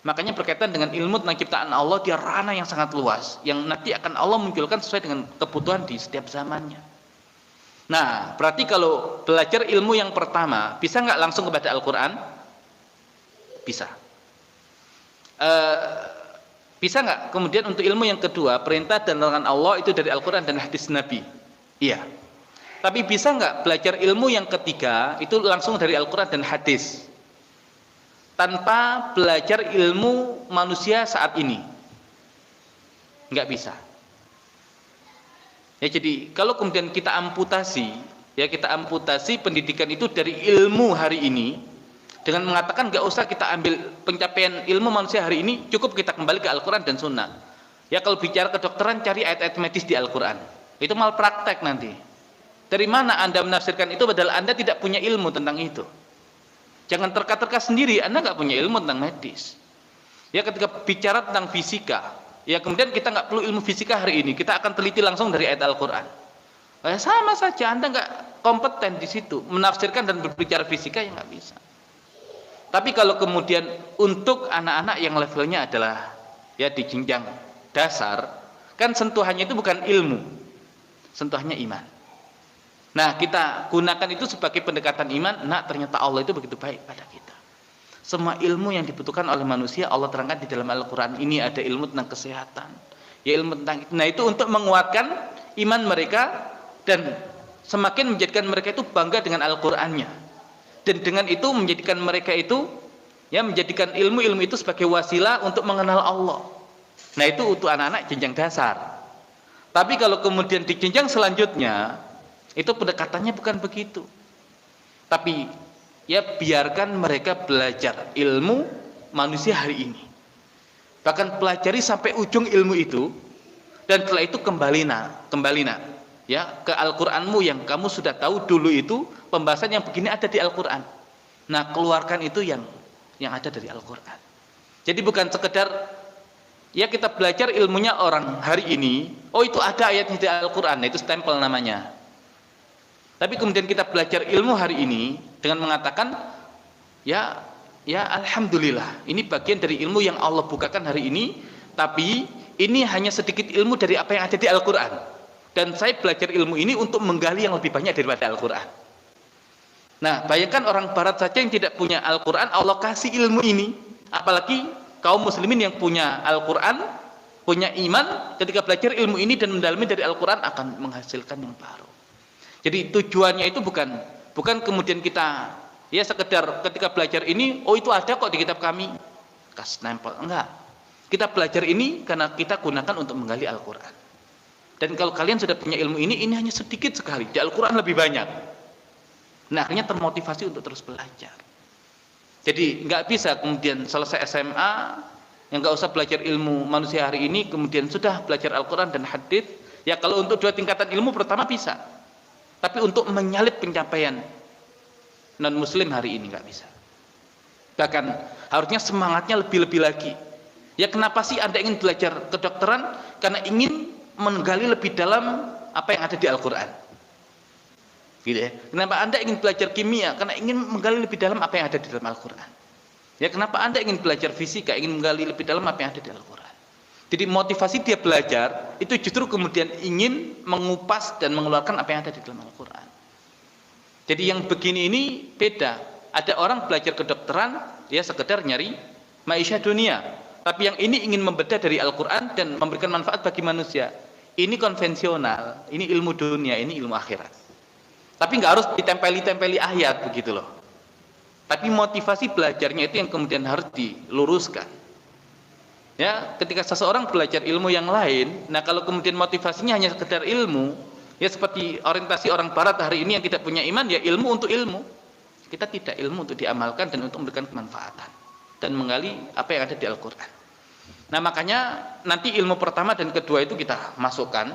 Makanya berkaitan dengan ilmu tentang ciptaan Allah, dia ranah yang sangat luas, yang nanti akan Allah munculkan sesuai dengan kebutuhan di setiap zamannya. Nah, berarti kalau belajar ilmu yang pertama, bisa nggak langsung kepada Al-Quran? Bisa. Bisa nggak kemudian untuk ilmu yang kedua, perintah dan larangan Allah itu dari Al-Quran dan hadis Nabi? Iya. Tapi bisa nggak belajar ilmu yang ketiga itu langsung dari Al-Quran dan hadis, tanpa belajar ilmu manusia saat ini? Nggak bisa. Ya, jadi kalau kemudian kita amputasi, ya kita amputasi pendidikan itu dari ilmu hari ini dengan mengatakan nggak usah kita ambil pencapaian ilmu manusia hari ini, cukup kita kembali ke Al-Quran dan Sunnah. Ya kalau bicara kedokteran, cari ayat-ayat medis di Al-Quran. Itu malpraktek nanti. Dari mana Anda menafsirkan itu padahal Anda tidak punya ilmu tentang itu? Jangan terka-terka sendiri, Anda nggak punya ilmu tentang medis. Ya ketika bicara tentang fisika, ya kemudian kita nggak perlu ilmu fisika hari ini, kita akan teliti langsung dari ayat Al-Quran. Ya, sama saja, Anda nggak kompeten di situ menafsirkan dan berbicara fisika, ya nggak bisa. Tapi kalau kemudian untuk anak-anak yang levelnya adalah ya di jenjang dasar, kan sentuhannya itu bukan ilmu, sentuhannya iman. Nah, kita gunakan itu sebagai pendekatan iman. Nah, ternyata Allah itu begitu baik pada kita. Semua ilmu yang dibutuhkan oleh manusia Allah terangkan di dalam Al-Quran. Ini ada ilmu tentang kesehatan, ya ilmu tentang, nah itu untuk menguatkan iman mereka dan semakin menjadikan mereka itu bangga dengan Al-Qurannya, dan dengan itu menjadikan mereka itu ya menjadikan ilmu-ilmu itu sebagai wasilah untuk mengenal Allah. Nah, itu untuk anak-anak jenjang dasar. Tapi kalau kemudian di jenjang selanjutnya, itu pendekatannya bukan begitu. Tapi ya biarkan mereka belajar ilmu manusia hari ini. Bahkan pelajari sampai ujung ilmu itu, dan setelah itu kembali ya ke Al-Qur'anmu yang kamu sudah tahu dulu itu pembahasan yang begini ada di Al-Qur'an. Nah, keluarkan itu yang ada dari Al-Qur'an. Jadi bukan sekedar ya kita belajar ilmunya orang hari ini, oh itu ada ayatnya di Al-Qur'an, nah, itu stempel namanya. Tapi kemudian kita belajar ilmu hari ini dengan mengatakan ya alhamdulillah, ini bagian dari ilmu yang Allah bukakan hari ini, tapi ini hanya sedikit ilmu dari apa yang ada di Al-Qur'an. Dan saya belajar ilmu ini untuk menggali yang lebih banyak daripada Al-Qur'an. Nah, bayangkan orang barat saja yang tidak punya Al-Qur'an, Allah kasih ilmu ini, apalagi kaum muslimin yang punya Al-Qur'an, punya iman, ketika belajar ilmu ini dan mendalami dari Al-Qur'an akan menghasilkan yang baru. Jadi tujuannya itu bukan kemudian kita ya sekedar ketika belajar ini, oh itu ada kok di kitab kami, kas nempel, enggak. Kita belajar ini karena kita gunakan untuk menggali Al-Qur'an. Dan kalau kalian sudah punya ilmu ini hanya sedikit sekali, di Al-Qur'an lebih banyak. Nah, akhirnya termotivasi untuk terus belajar. Jadi nggak bisa kemudian selesai SMA yang nggak usah belajar ilmu manusia hari ini, kemudian sudah belajar Al-Qur'an dan hadits. Ya kalau untuk 2 tingkatan ilmu pertama bisa. Tapi untuk menyalip pencapaian non muslim hari ini nggak bisa. Bahkan harusnya semangatnya lebih-lebih lagi. Ya kenapa sih Anda ingin belajar kedokteran? Karena ingin menggali lebih dalam apa yang ada di Al-Qur'an. Gitu ya. Kenapa Anda ingin belajar kimia? Karena ingin menggali lebih dalam apa yang ada di dalam Al-Qur'an. Ya kenapa Anda ingin belajar fisika? Ingin menggali lebih dalam apa yang ada di Al-Qur'an. Jadi motivasi dia belajar itu justru kemudian ingin mengupas dan mengeluarkan apa yang ada di dalam Al-Qur'an. Jadi yang begini ini beda. Ada orang belajar kedokteran dia sekedar nyari maisha dunia, tapi yang ini ingin membedah dari Al-Qur'an dan memberikan manfaat bagi manusia. Ini konvensional, ini ilmu dunia, ini ilmu akhirat. Tapi nggak harus ditempeli ayat begitu loh. Tapi motivasi belajarnya itu yang kemudian harus diluruskan. Ya, ketika seseorang belajar ilmu yang lain, nah kalau kemudian motivasinya hanya sekedar ilmu, ya seperti orientasi orang barat hari ini yang tidak punya iman, ya ilmu untuk ilmu. Kita tidak ilmu untuk diamalkan dan untuk memberikan kemanfaatan dan menggali apa yang ada di Al-Qur'an. Nah, makanya nanti ilmu pertama dan kedua itu kita masukkan.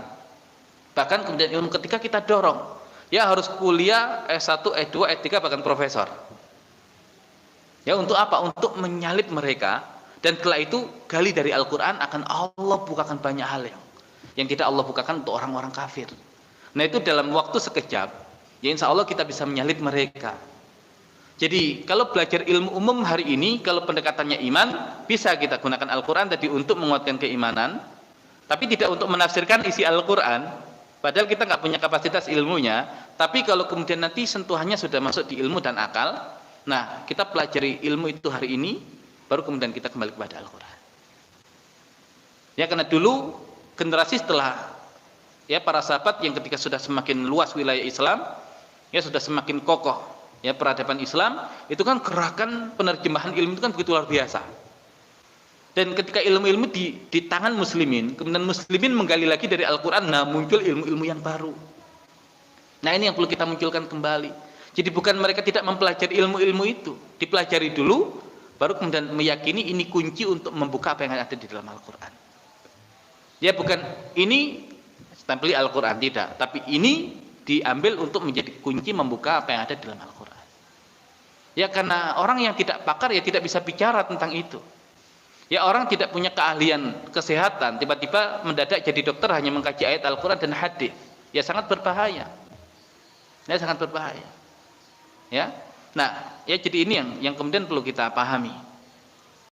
Bahkan kemudian ilmu ketiga kita dorong. Ya harus kuliah S1, S2, S3 bahkan profesor. Ya untuk apa? Untuk menyalip mereka. Dan setelah itu gali dari Al-Qur'an, akan Allah bukakan banyak hal yang tidak Allah bukakan untuk orang-orang kafir. Nah, itu dalam waktu sekejap, ya insya Allah kita bisa menyalip mereka. Jadi kalau belajar ilmu umum hari ini, kalau pendekatannya iman, bisa kita gunakan Al-Quran tadi untuk menguatkan keimanan, tapi tidak untuk menafsirkan isi Al-Quran, padahal kita nggak punya kapasitas ilmunya. Tapi kalau kemudian nanti sentuhannya sudah masuk di ilmu dan akal, nah kita pelajari ilmu itu hari ini, baru kemudian kita kembali kepada Al-Quran. Ya, karena dulu generasi setelah ya para sahabat yang ketika sudah semakin luas wilayah Islam, ya sudah semakin kokoh ya peradaban Islam, itu kan gerakan penerjemahan ilmu itu kan begitu luar biasa. Dan ketika ilmu-ilmu di tangan muslimin, kemudian muslimin menggali lagi dari Al-Quran, nah muncul ilmu-ilmu yang baru. Nah ini yang perlu kita munculkan kembali. Jadi bukan mereka tidak mempelajari ilmu-ilmu itu, dipelajari dulu, baru kemudian meyakini ini kunci untuk membuka apa yang ada di dalam Al-Quran. Ya bukan ini stempeli Al-Quran, tidak, tapi ini diambil untuk menjadi kunci membuka apa yang ada di dalam Al-Quran. Ya karena orang yang tidak pakar ya tidak bisa bicara tentang itu. Ya orang tidak punya keahlian kesehatan, tiba-tiba mendadak jadi dokter hanya mengkaji ayat Al-Quran dan hadis. Ya sangat berbahaya. Ya sangat berbahaya. Ya. Nah, ya jadi ini yang kemudian perlu kita pahami.